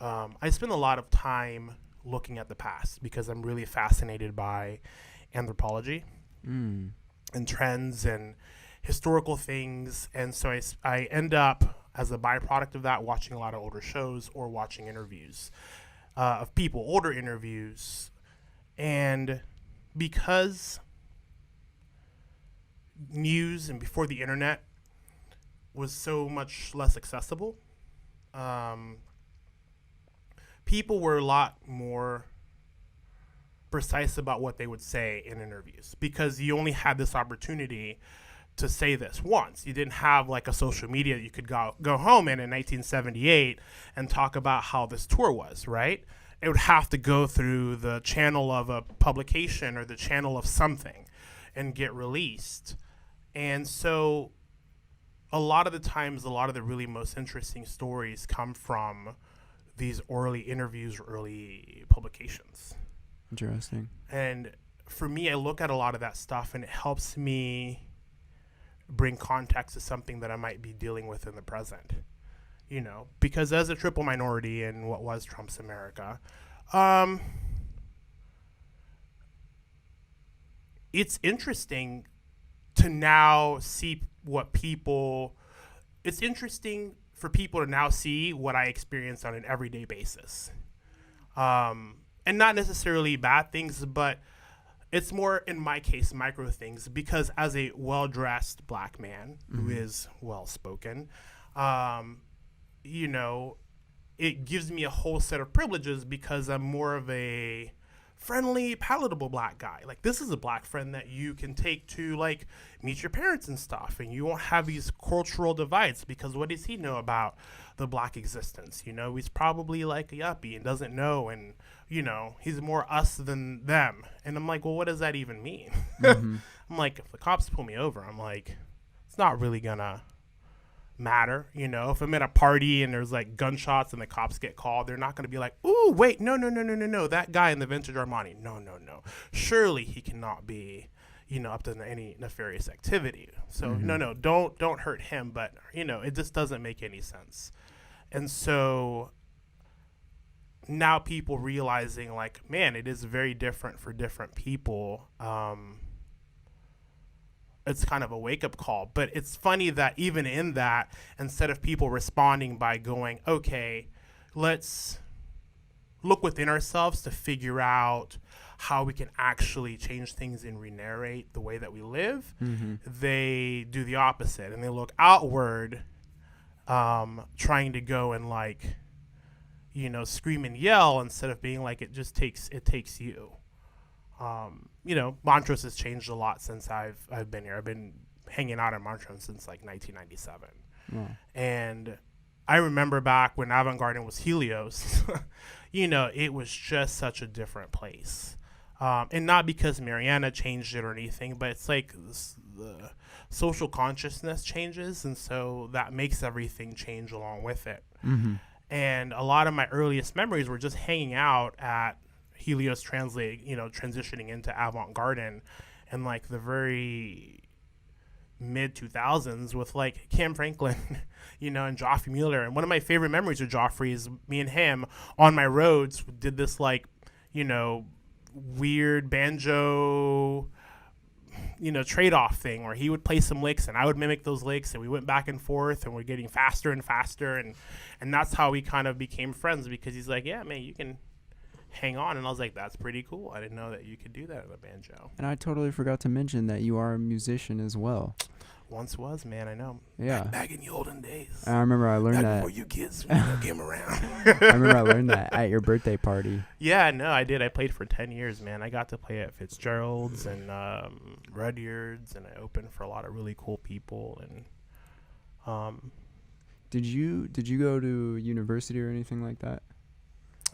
I spend a lot of time looking at the past because I'm really fascinated by anthropology and trends and historical things. And so I end up, as a byproduct of that, watching a lot of older shows or watching interviews of people, older interviews. And because news and before the internet was so much less accessible, people were a lot more precise about what they would say in interviews because you only had this opportunity to say this once. You didn't have like a social media that you could go home in 1978 and talk about how this tour was, right? It would have to go through the channel of a publication or the channel of something and get released. And so a lot of the times, a lot of the really most interesting stories come from these early interviews or early publications. Interesting. And for me, I look at a lot of that stuff and it helps me bring context to something that I might be dealing with in the present. You know, because as a triple minority in what was Trump's America, it's interesting to now see what people, it's interesting for people to now see what I experience on an everyday basis. And not necessarily bad things, but it's more, in my case, micro things, because as a well-dressed black man who is well-spoken, you know, it gives me a whole set of privileges because I'm more of a friendly, palatable black guy. Like, this is a black friend that you can take to, like, meet your parents and stuff, and you won't have these cultural divides because what does he know about the black existence? You know, he's probably like a yuppie and doesn't know, and, you know, he's more us than them. And I'm like, well, what does that even mean? I'm like, if the cops pull me over, I'm like, it's not really gonna matter. You know, if I'm at a party and there's like gunshots and the cops get called, they're not going to be like, ooh, wait, no, that guy in the vintage Armani, no, surely he cannot be, you know, up to any nefarious activity. So no, don't hurt him. But, you know, it just doesn't make any sense. And so now people realizing, like, man, it is very different for different people. It's kind of a wake-up call. But it's funny that even in that, instead of people responding by going, okay, let's look within ourselves to figure out how we can actually change things and re-narrate the way that we live, they do the opposite. And they look outward, trying to go and, like, you know, scream and yell instead of being like, it takes you. You know, Montrose has changed a lot since I've been here. I've been hanging out in Montrose since like 1997. And I remember back when Avant-Garden was Helios, you know, it was just such a different place. And not because Mariana changed it or anything, but it's like the social consciousness changes. And so that makes everything change along with it. And a lot of my earliest memories were just hanging out at Helios transitioning into Avant-Garden in like the very mid 2000s with like Cam Franklin, you know, and Joffrey Mueller. And one of my favorite memories of Joffrey is me and him on my roads did this like, you know, weird banjo, you know, trade-off thing where he would play some licks and I would mimic those licks, and we went back and forth and we're getting faster and faster. And that's how we kind of became friends, because he's like, yeah, man, you can hang on. And I was like, that's pretty cool. I didn't know that you could do that on a banjo. And I totally forgot to mention that you are a musician as well. Once was, man, I know. Yeah. Back in the olden days. I remember I learned that. Before you kids came around. I remember I learned that at your birthday party. Yeah, no, I did. I played for 10 years, man. I got to play at Fitzgerald's and Rudyard's, and I opened for a lot of really cool people. And Did you go to university or anything like that?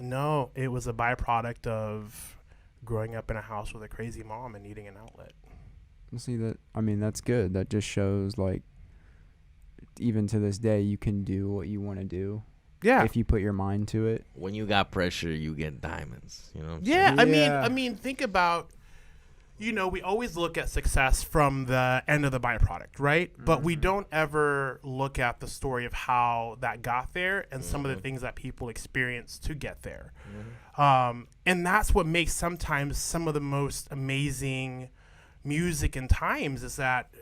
No, it was a byproduct of growing up in a house with a crazy mom and needing an outlet. See that? I mean, that's good. That just shows, like, even to this day, you can do what you want to do. Yeah. If you put your mind to it. When you got pressure, you get diamonds. You know. Yeah, I mean, think about we always look at success from the end of the byproduct, right? But we don't ever look at the story of how that got there and some of the things that people experience to get there. And that's what makes sometimes some of the most amazing music in times, is that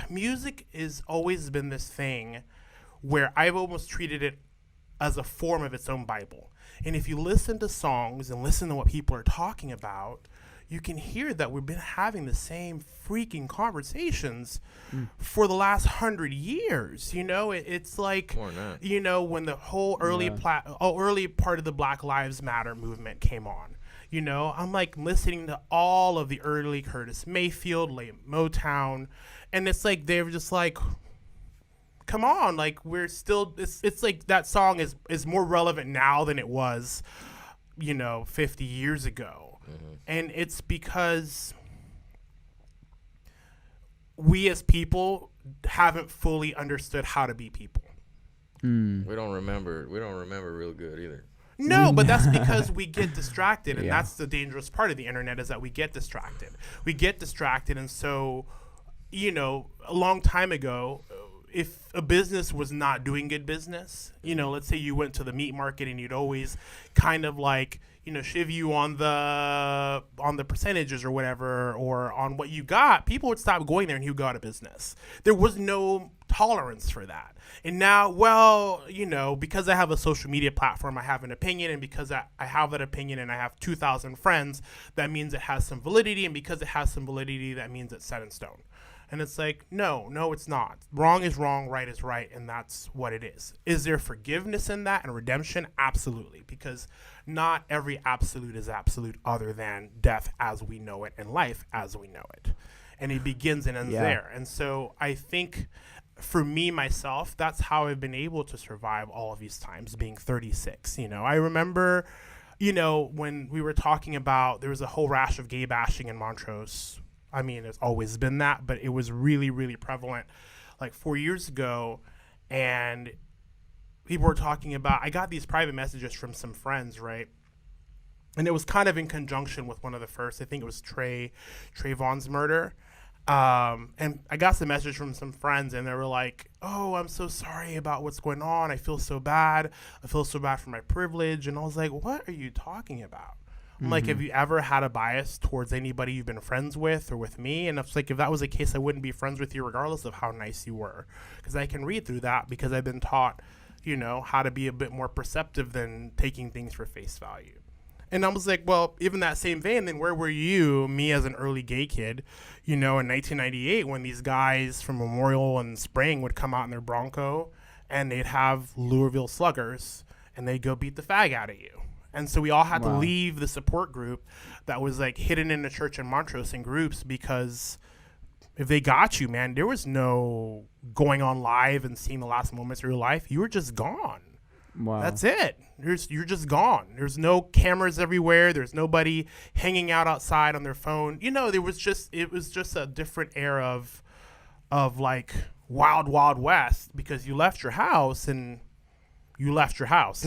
music has always been this thing where I've almost treated it as a form of its own Bible. And if you listen to songs and listen to what people are talking about, you can hear that we've been having the same freaking conversations for the last 100 years. It's like, More than that. When the whole early part of the Black Lives Matter movement came on. I'm like listening to all of the early Curtis Mayfield, late Motown, and it's like they were just like, come on, like we're still. It's like that song is more relevant now than it was, 50 years ago. And it's because we as people haven't fully understood how to be people. We don't remember real good either. No, but that's because we get distracted, and that's the dangerous part of the internet, is that we get distracted. And so, a long time ago, if a business was not doing good business, let's say you went to the meat market and you'd always kind of like, shiv you on the percentages or whatever, or on what you got, people would stop going there and you go out of business. There was no tolerance for that. And now, because I have a social media platform, I have an opinion, and because I have that opinion and I have 2,000 friends, that means it has some validity, and because it has some validity, that means it's set in stone. And it's like, no, it's not. Wrong is wrong, right is right, and that's what it is. Is there forgiveness in that and redemption? Absolutely, because not every absolute is absolute other than death as we know it and life as we know it. And it begins and ends there. And so I think for me, myself, that's how I've been able to survive all of these times, being 36. I remember, when we were talking about, there was a whole rash of gay bashing in Montrose. I mean, there's always been that, but it was really, really prevalent like 4 years ago. And people were talking about, I got these private messages from some friends, right? And it was kind of in conjunction with one of the first, I think it was Trayvon's murder. And I got some message from some friends, and they were like, oh, I'm so sorry about what's going on. I feel so bad. I feel so bad for my privilege. And I was like, what are you talking about? I'm like, have you ever had a bias towards anybody you've been friends with or with me? And it's like, if that was the case, I wouldn't be friends with you regardless of how nice you were. Because I can read through that, because I've been taught, how to be a bit more perceptive than taking things for face value. And I was like, well, even that same vein, then where were you, me as an early gay kid, in 1998, when these guys from Memorial and Spring would come out in their Bronco and they'd have Louisville Sluggers and they'd go beat the fag out of you. And so we all had to leave the support group that was like hidden in the church in Montrose in groups, because if they got you, man, there was no going on live and seeing the last moments of your life. You were just gone. Wow. That's it. You're just gone. There's no cameras everywhere. There's nobody hanging out outside on their phone. It was just a different era of like wild, wild west, because you left your house and you left your house.